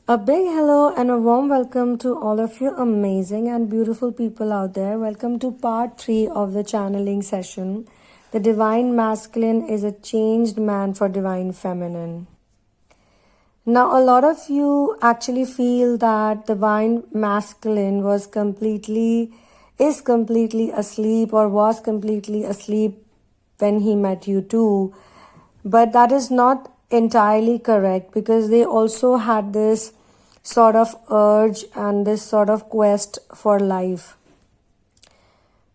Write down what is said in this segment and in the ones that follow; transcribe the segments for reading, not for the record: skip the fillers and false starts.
A big hello and a warm welcome to all of you amazing and beautiful people out there. Welcome to part 3 of the channeling session. The Divine Masculine is a changed man for Divine Feminine. Now, a lot of you actually feel that Divine Masculine is completely asleep or was completely asleep when he met you too. But that is not entirely correct because they also had this sort of urge and this sort of quest for life,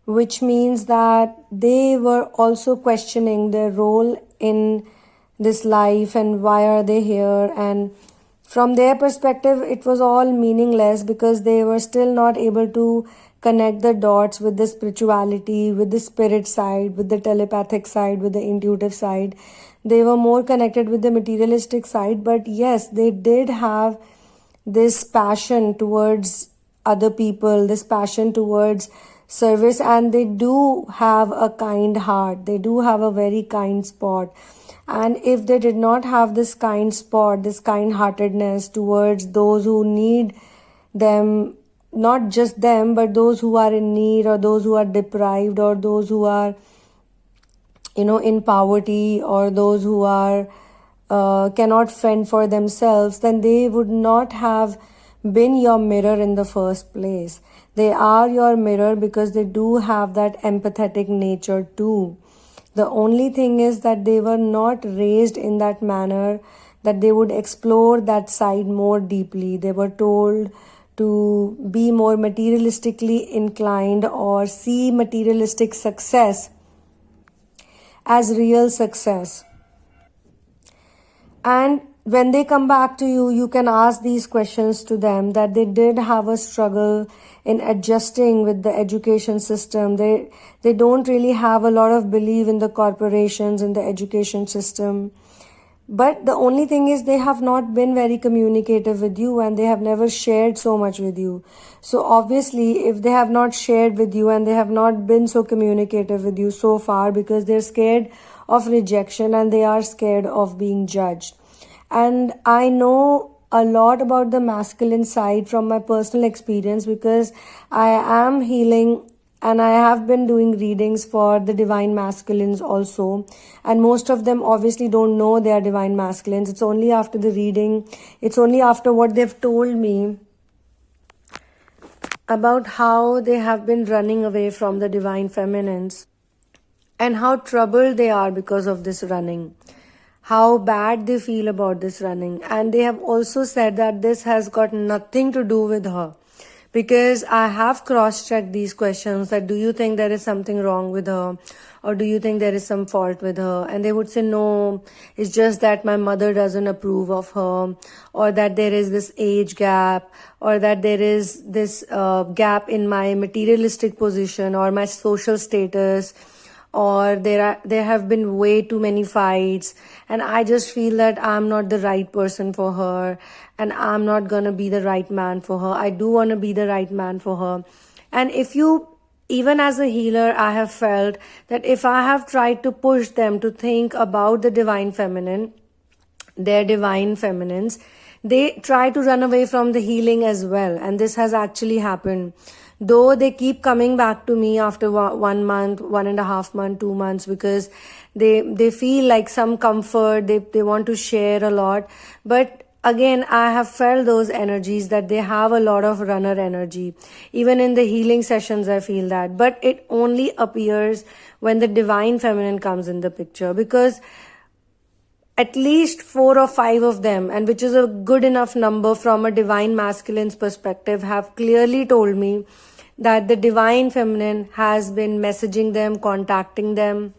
which means that they were also questioning their role in this life and why are they here. And from their perspective, it was all meaningless because they were still not able to connect the dots with the spirituality, with the spirit side, with the telepathic side, with the intuitive side. They were more connected with the materialistic side, but yes, they did have this passion towards other people, this passion towards service, and they do have a kind heart. They do have a very kind spot. And if they did not have this kind spot, this kind heartedness towards those who need them, not just them, but those who are in need or those who are deprived or those who are, in poverty or those who are cannot fend for themselves, then they would not have been your mirror in the first place. They are your mirror because they do have that empathetic nature too. The only thing is that they were not raised in that manner, that they would explore that side more deeply. They were told to be more materialistically inclined or see materialistic success as real success. And when they come back to you, you can ask these questions to them, that they did have a struggle in adjusting with the education system. They don't really have a lot of belief in the corporations, in the education system. But the only thing is they have not been very communicative with you and they have never shared so much with you. So obviously, if they have not shared with you and they have not been so communicative with you so far because they're scared of rejection and they are scared of being judged. And I know a lot about the masculine side from my personal experience because I am healing and I have been doing readings for the divine masculines also. And most of them obviously don't know they are divine masculines. It's only after the reading, it's only after what they've told me about how they have been running away from the divine feminines and how troubled they are because of this running, how bad they feel about this running. And they have also said that this has got nothing to do with her. Because I have cross-checked these questions, that do you think there is something wrong with her or do you think there is some fault with her? And they would say, no, it's just that my mother doesn't approve of her, or that there is this age gap, or that there is this gap in my materialistic position or my social status, or there have been way too many fights and I just feel that I'm not the right person for her and I'm not gonna be the right man for her. I do want to be the right man for her. And even as a healer, I have felt that if I have tried to push them to think about the divine feminine, their divine feminines, they try to run away from the healing as well. And this has actually happened. Though they keep coming back to me after 1 month, 1.5 months, 2 months, because they feel like some comfort, they want to share a lot. But again, I have felt those energies, that they have a lot of runner energy. Even in the healing sessions, I feel that. But it only appears when the divine feminine comes in the picture, because at least 4 or 5 of them, and which is a good enough number from a divine masculine's perspective, have clearly told me that the divine feminine has been messaging them, contacting them,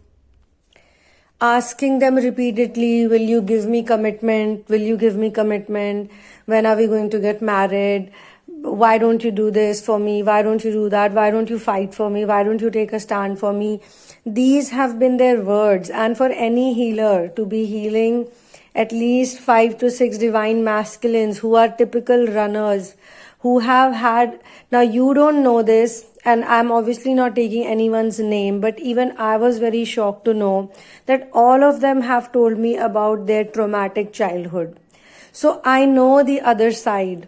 asking them repeatedly, will you give me commitment? Will you give me commitment? When are we going to get married? Why don't you do this for me? Why don't you do that? Why don't you fight for me? Why don't you take a stand for me? These have been their words. And for any healer to be healing at least 5 to 6 divine masculines who are typical runners, who have had, now you don't know this, and I'm obviously not taking anyone's name, but even I was very shocked to know that all of them have told me about their traumatic childhood. So I know the other side.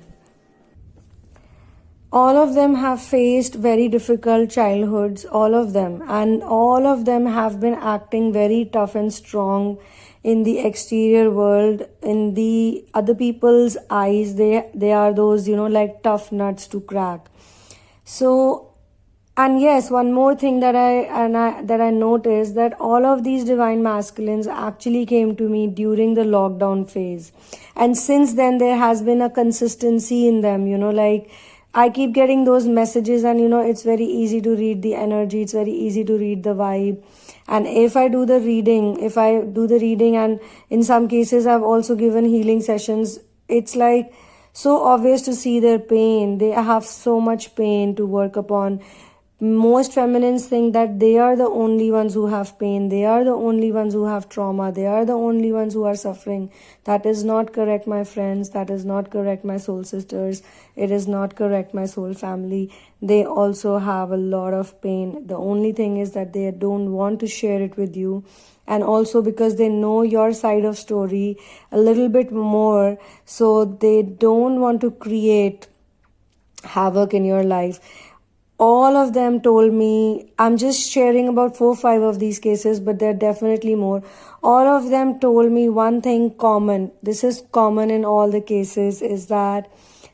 All of them have faced very difficult childhoods, all of them, and all of them have been acting very tough and strong in the exterior world. In the other people's eyes, they are those, like tough nuts to crack. So, and yes, one more thing that I noticed, that all of these divine masculines actually came to me during the lockdown phase, and since then there has been a consistency in them. Like I keep getting those messages, and it's very easy to read the energy, it's very easy to read the vibe. And if I do the reading, and in some cases I've also given healing sessions, it's like so obvious to see their pain. They have so much pain to work upon. Most feminines think that they are the only ones who have pain, they are the only ones who have trauma, they are the only ones who are suffering. That is not correct, my friends. That is not correct, my soul sisters. It is not correct, my soul family. They also have a lot of pain. The only thing is that they don't want to share it with you, and also because they know your side of story a little bit more, so they don't want to create havoc in your life. All of them told me, I'm just sharing about 4-5 of these cases, but there are definitely more. All of them told me one thing common. This is common in all the cases, is that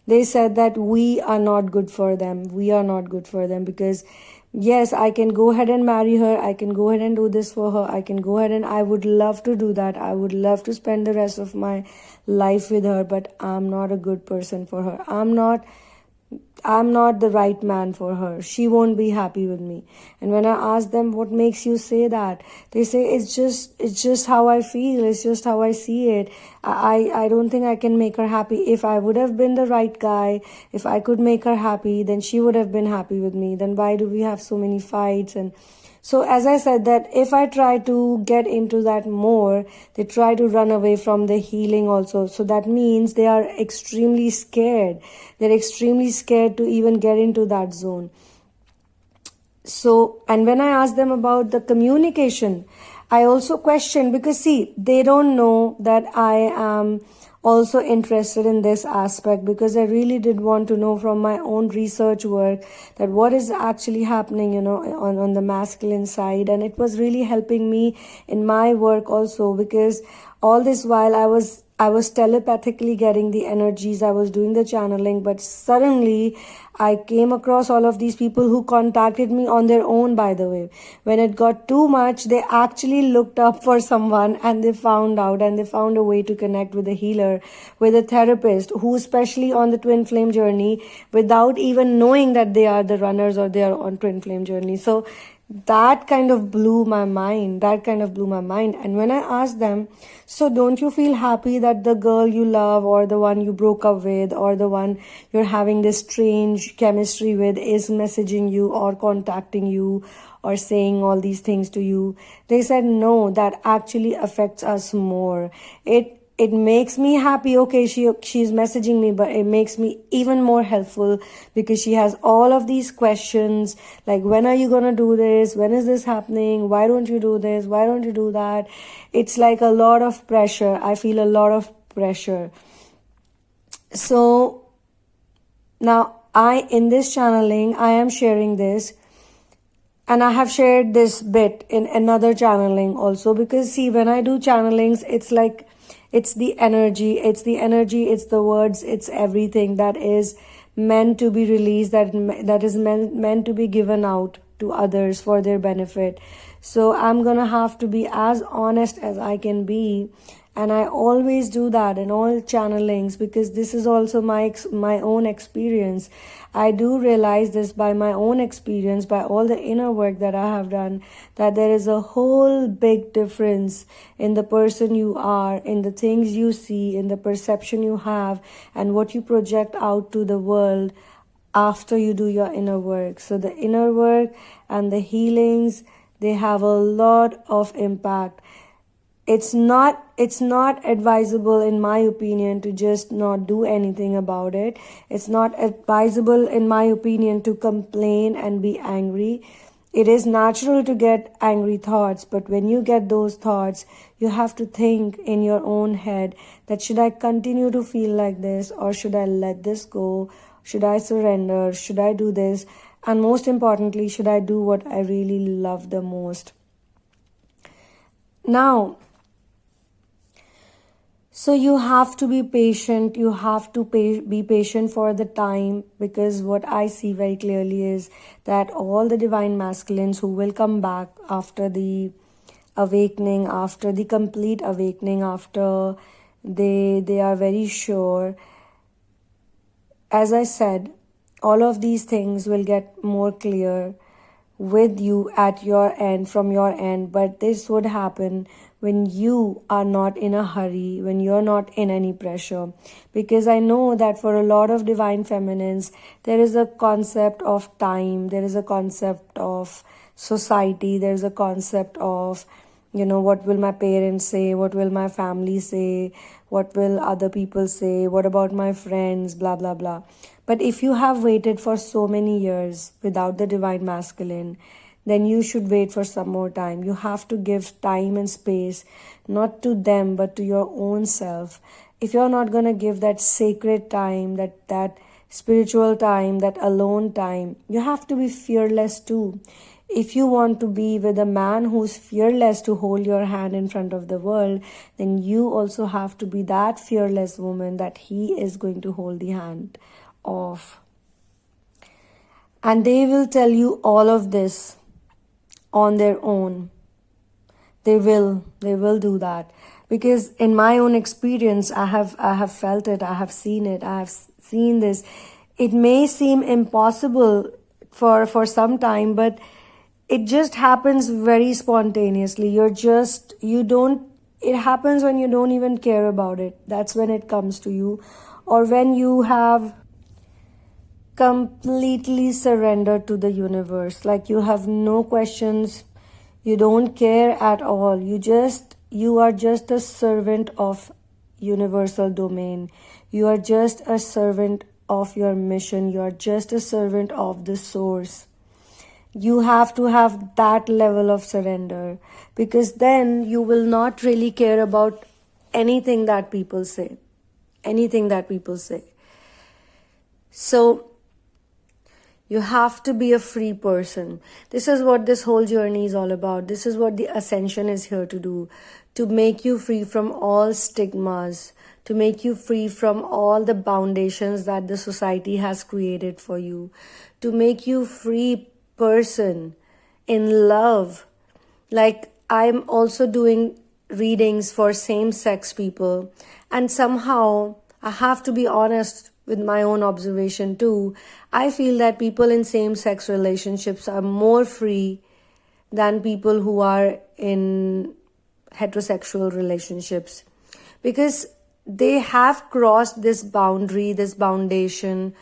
they said that we are not good for them. We are not good for them because yes, I can go ahead and marry her. I can go ahead and do this for her. I can go ahead and I would love to do that. I would love to spend the rest of my life with her, but I'm not a good person for her. I'm not the right man for her. She won't be happy with me. And when I ask them, what makes you say that? They say, it's just how I feel. It's just how I see it. I don't think I can make her happy. If I would have been the right guy, if I could make her happy, then she would have been happy with me. Then why do we have so many fights? And so as I said, that if I try to get into that more, they try to run away from the healing also. So that means they are extremely scared. They're extremely scared to even get into that zone. So, and when I ask them about the communication, I also question, because see, they don't know that I am also interested in this aspect, because I really did want to know from my own research work that what is actually happening, on the masculine side. And it was really helping me in my work also, because all this while I was telepathically getting the energies, I was doing the channeling, but suddenly I came across all of these people who contacted me on their own, by the way. When it got too much, they actually looked up for someone and they found out, and they found a way to connect with a healer, with a therapist who, especially on the twin flame journey, without even knowing that they are the runners or they are on twin flame journey. So that kind of blew my mind. And when I asked them, so don't you feel happy that the girl you love, or the one you broke up with, or the one you're having this strange chemistry with, is messaging you or contacting you or saying all these things to you? They said, no, that actually affects us more. It makes me happy, okay, she's messaging me, but it makes me even more helpful, because she has all of these questions, like, when are you gonna do this? When is this happening? Why don't you do this? Why don't you do that? It's like a lot of pressure. I feel a lot of pressure. So now in this channeling, I am sharing this, and I have shared this bit in another channeling also, because see, when I do channelings, it's like, it's the energy, it's the words, it's everything that is meant to be released, that is meant to be given out to others for their benefit. So I'm gonna have to be as honest as I can be, and I always do that in all channelings, because this is also my own experience. I do realize this by my own experience, by all the inner work that I have done, that there is a whole big difference in the person you are, in the things you see, in the perception you have, and what you project out to the world after you do your inner work. So the inner work and the healings, they have a lot of impact. It's not advisable, in my opinion, to just not do anything about it. It's not advisable, in my opinion, to complain and be angry. It is natural to get angry thoughts, but when you get those thoughts, you have to think in your own head that should I continue to feel like this, or should I let this go? Should I surrender? Should I do this? And most importantly, should I do what I really love the most? Now, so you have to be patient. You have to be patient for the time, because what I see very clearly is that all the divine masculines who will come back after the awakening, after the complete awakening, after they are very sure, as I said, all of these things will get more clear with you at your end, from your end. But this would happen when you are not in a hurry, when you're not in any pressure. Because I know that for a lot of divine feminines, there is a concept of time, there is a concept of society, there is a concept of, what will my parents say, what will my family say, what will other people say, what about my friends, blah blah blah. But if you have waited for so many years without the divine masculine, then you should wait for some more time. You have to give time and space, not to them, but to your own self. If you're not going to give that sacred time, that spiritual time, that alone time, you have to be fearless too. If you want to be with a man who's fearless to hold your hand in front of the world, then you also have to be that fearless woman that he is going to hold the hand of. And they will tell you all of this on their own. They will do that. Because in my own experience, I have felt it, I have seen it, I have seen this. It may seem impossible for some time, but it just happens very spontaneously. It happens when you don't even care about it. That's when it comes to you. Or when you have completely surrendered to the universe. Like you have no questions. You don't care at all. You are just a servant of universal domain. You are just a servant of your mission. You are just a servant of the source. You have to have that level of surrender, because then you will not really care about anything that people say. Anything that people say. So you have to be a free person. This is what this whole journey is all about. This is what the ascension is here to do. To make you free from all stigmas. To make you free from all the foundations that the society has created for you. To make you free person in love. Like I'm also doing readings for same-sex people. And somehow, I have to be honest with my own observation too. I feel that people in same-sex relationships are more free than people who are in heterosexual relationships, because they have crossed this boundary, this foundation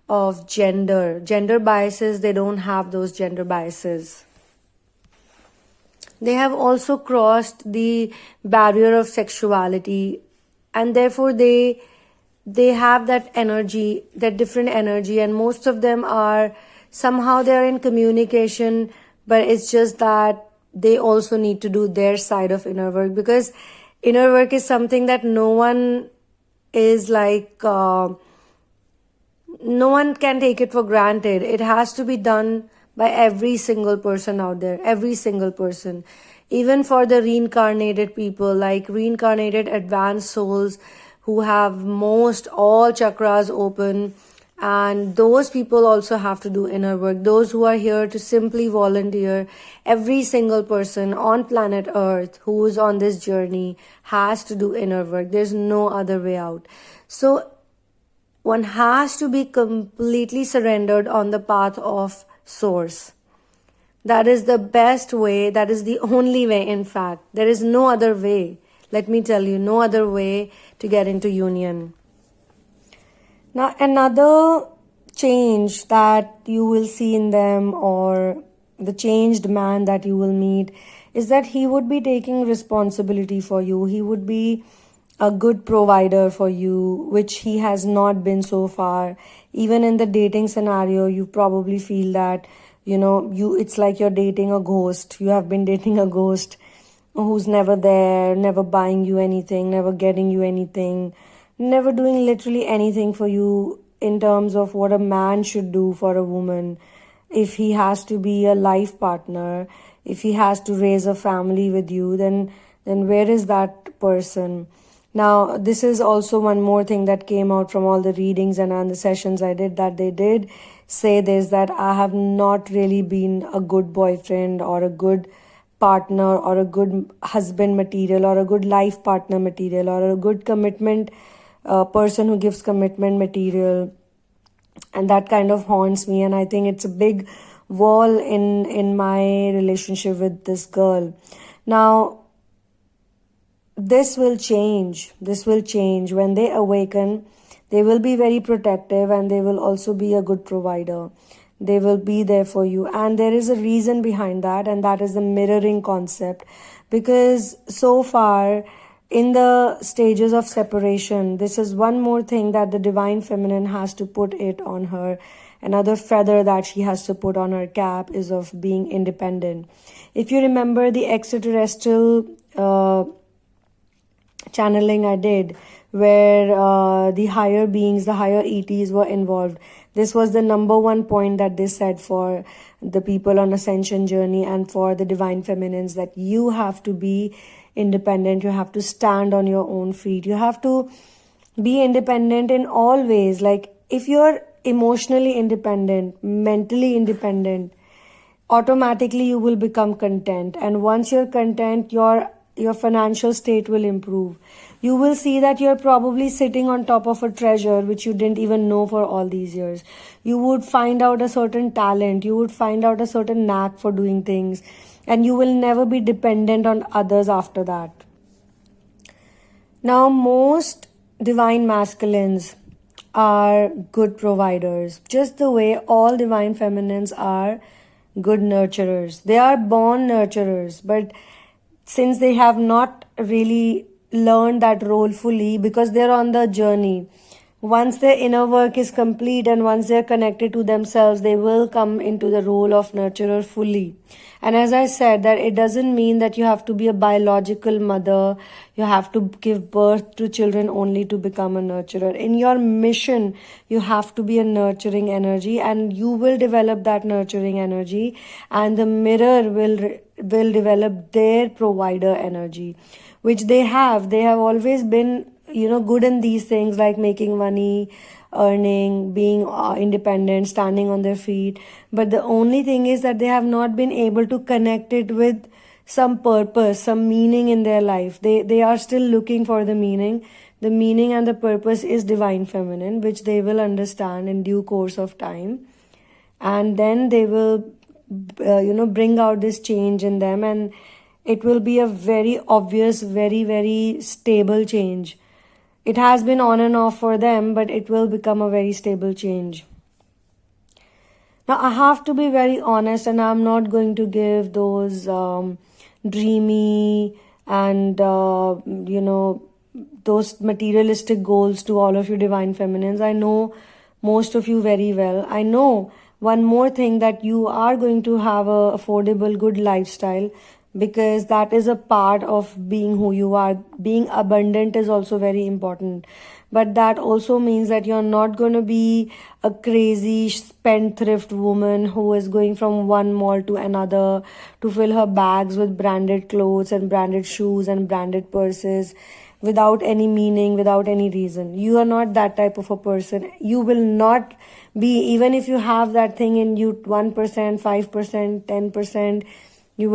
of gender biases. They don't have those gender biases. They have also crossed the barrier of sexuality, and therefore they have that energy, that different energy, and most of them are somehow they're in communication, but it's just that they also need to do their side of inner work, because inner work is something that no one is like, no one can take it for granted. It has to be done by every single person out there, every single person. Even for the reincarnated people, like reincarnated advanced souls who have most all chakras open, and those people also have to do inner work. Those who are here to simply volunteer, every single person on planet Earth who is on this journey has to do inner work. There's no other way out. So one has to be completely surrendered on the path of source. That is the best way. That is the only way, in fact. There is no other way. Let me tell you, no other way to get into union. Now, another change that you will see in them, or the changed man that you will meet, is that he would be taking responsibility for you. He would be a good provider for you, which he has not been so far. Even in the dating scenario, you probably feel that It's like you're dating a ghost. You have been dating a ghost who's never there, never buying you anything, never getting you anything, never doing literally anything for you in terms of what a man should do for a woman. If he has to be a life partner, if he has to raise a family with you, then where is that person? Now, this is also one more thing that came out from all the readings and the sessions I did, that they did say this, that I have not really been a good boyfriend or a good partner or a good husband material or a good life partner material or a good commitment person who gives commitment material. And that kind of haunts me, and I think it's a big wall in my relationship with this girl. Now, this will change when they awaken. They will be very protective, and they will also be a good provider. They will be there for you, and there is a reason behind that, and that is the mirroring concept. Because so far in the stages of separation, this is one more thing that the divine feminine has to put it on her. Another feather that she has to put on her cap is of being independent. If you remember the extraterrestrial channeling I did, where the higher beings, the higher ETs were involved, this was the number one point that they said for the people on ascension journey and for the divine feminines, that you have to be independent. You have to stand on your own feet. You have to be independent in all ways. Like, if you're emotionally independent, mentally independent, automatically you will become content. And once you're content, your financial state will improve. You will see that you're probably sitting on top of a treasure which you didn't even know for all these years. You would find out a certain talent. You would find out a certain knack for doing things. And you will never be dependent on others after that. Now, most divine masculines are good providers, just the way all divine feminines are good nurturers. They are born nurturers, but since they have not really learned that role fully, because they're on the journey, once their inner work is complete and once they're connected to themselves, they will come into the role of nurturer fully. And as I said, that it doesn't mean that you have to be a biological mother, you have to give birth to children only to become a nurturer. In your mission, you have to be a nurturing energy, and you will develop that nurturing energy, and the mirror will develop their provider energy, which they have. They have always been good in these things, like making money, earning, being independent, standing on their feet. But the only thing is that they have not been able to connect it with some purpose, some meaning in their life. They are still looking for the meaning. The meaning and the purpose is divine feminine, which they will understand in due course of time. And then they will bring out this change in them, and it will be a very obvious, very, very stable change. It has been on and off for them, but it will become a very stable change. Now, I have to be very honest, and I'm not going to give those dreamy and, those materialistic goals to all of you divine feminines. I know most of you very well. I know one more thing, that you are going to have a affordable, good lifestyle, because that is a part of being who you are. Being abundant is also very important, but that also means that you're not going to be a crazy spendthrift woman who is going from one mall to another to fill her bags with branded clothes and branded shoes and branded purses without any meaning, without any reason. You are not that type of a person. You will not be, even if you have that thing in you, 1%, 5%, 10%, you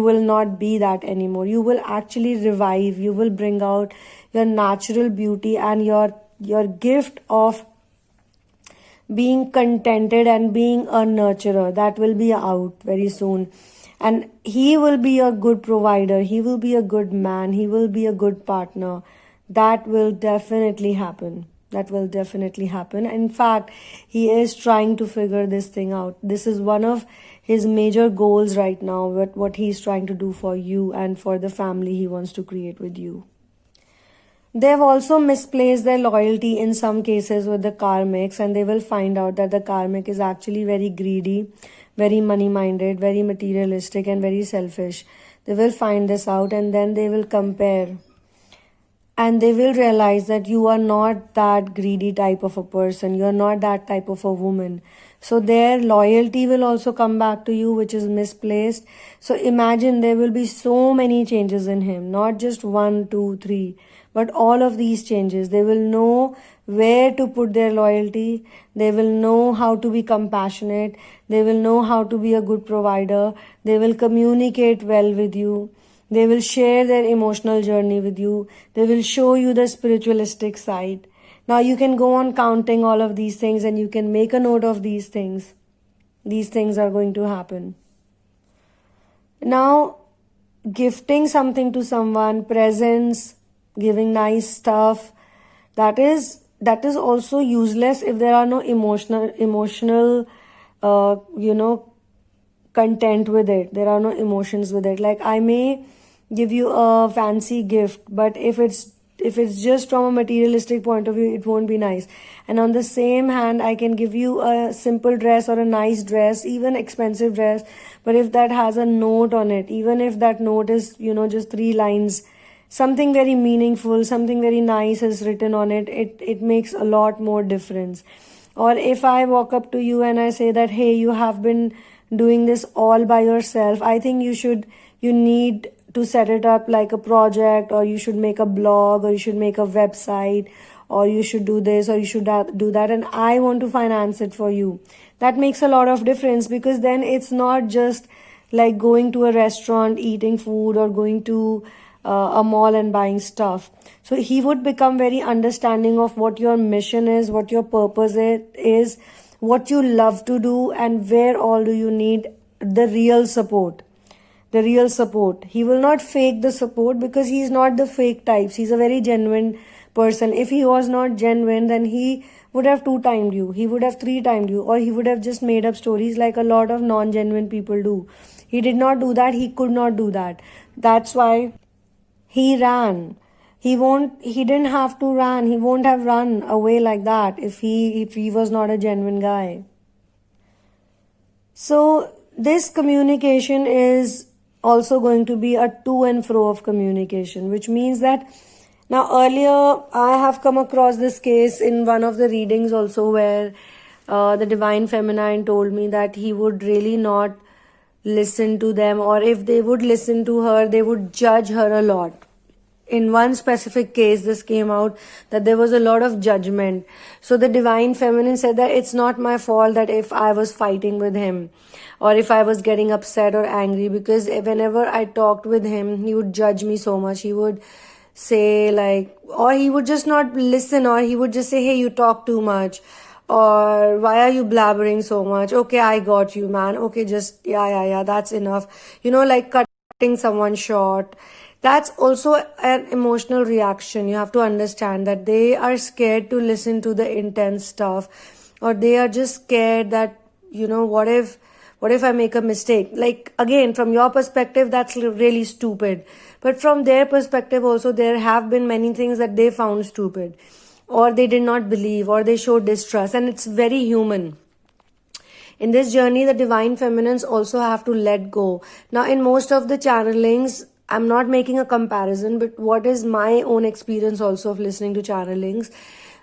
will not be that anymore. You will actually revive. You will bring out your natural beauty and your gift of being contented and being a nurturer. That will be out very soon. And he will be a good provider. He will be a good man. He will be a good partner. That will definitely happen. That will definitely happen. In fact, he is trying to figure this thing out. This is one of his major goals right now, what he's trying to do for you and for the family he wants to create with you. They've also misplaced their loyalty in some cases with the karmics, and they will find out that the karmic is actually very greedy, very money minded, very materialistic, and very selfish. They will find this out, and then they will compare, and they will realize that you are not that greedy type of a person, you're not that type of a woman. So their loyalty will also come back to you, which is misplaced. So imagine there will be so many changes in him, not just one, two, three, but all of these changes. They will know where to put their loyalty, they will know how to be compassionate, they will know how to be a good provider, they will communicate well with you, they will share their emotional journey with you. They will show you the spiritualistic side. Now you can go on counting all of these things and you can make a note of these things. These things are going to happen. Now, gifting something to someone, presents, giving nice stuff, that is also useless if there are no emotional content with it. There are no emotions with it. Like, I may give you a fancy gift, but if it's just from a materialistic point of view, it won't be nice. And on the same hand, I can give you a simple dress or a nice dress, even expensive dress, but if that has a note on it, even if that note is just 3 lines, something very meaningful, something very nice is written on it, it makes a lot more difference. Or if I walk up to you and I say that, hey, you have been doing this all by yourself, I think you need to set it up like a project, or you should make a blog, or you should make a website, or you should do this, or you should do that, and I want to finance it for you. That makes a lot of difference, because then it's not just like going to a restaurant, eating food, or going to a mall and buying stuff. So he would become very understanding of what your mission is, what your purpose is, what you love to do, and where all do you need the real support. The real support. He will not fake the support, because he is not the fake types. He's a very genuine person. If he was not genuine, then he would have 2-timed you. He would have 3-timed you. Or he would have just made up stories like a lot of non-genuine people do. He did not do that. He could not do that. That's why he ran. He didn't have to run. He won't have run away like that if he was not a genuine guy. So this communication is also going to be a to and fro of communication, which means that now earlier I have come across this case in one of the readings also, where the Divine Feminine told me that he would really not listen to them, or if they would listen to her, they would judge her a lot. In one specific case, this came out that there was a lot of judgment. So the Divine Feminine said that it's not my fault that if I was fighting with him, or if I was getting upset or angry, because whenever I talked with him, he would judge me so much. He would say like, or he would just not listen, or he would just say, hey, you talk too much, or why are you blabbering so much? Okay, I got you, man. Okay, just yeah, that's enough. Like cutting someone short. That's also an emotional reaction. You have to understand that they are scared to listen to the intense stuff, or they are just scared that, what if I make a mistake? Like, again, from your perspective, that's really stupid. But from their perspective also, there have been many things that they found stupid, or they did not believe, or they showed distrust, and it's very human. In this journey, the Divine Feminines also have to let go. Now, in most of the channelings, I'm not making a comparison, but what is my own experience also of listening to channelings?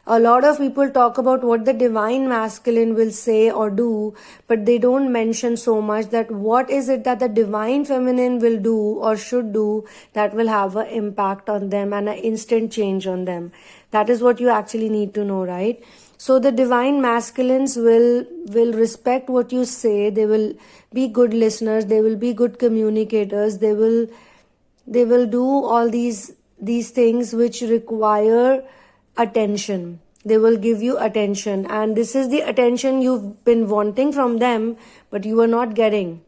A lot of people talk about what the Divine Masculine will say or do, but they don't mention so much that what is it that the Divine Feminine will do or should do that will have an impact on them and an instant change on them. That is what you actually need to know, right? So the Divine Masculines will respect what you say. They will be good listeners. They will be good communicators. They will do all these things which require attention. They will give you attention, and this is the attention you've been wanting from them, but you are not getting.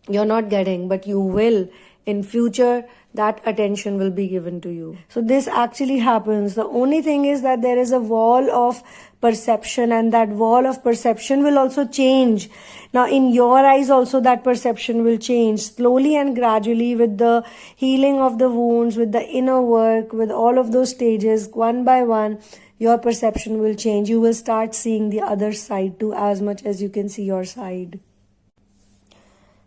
You're not getting, but you will in future. that attention will be given to you. So this actually happens. The only thing is that there is a wall of perception, and that wall of perception will also change. Now in your eyes also that perception will change slowly and gradually, with the healing of the wounds, with the inner work, with all of those stages, one by one, your perception will change. You will start seeing the other side too, as much as you can see your side.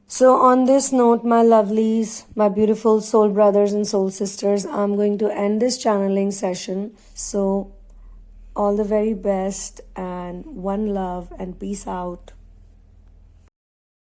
So on this note, my lovelies, my beautiful soul brothers and soul sisters, I'm going to end this channeling session. So all the very best, and one love, and peace out.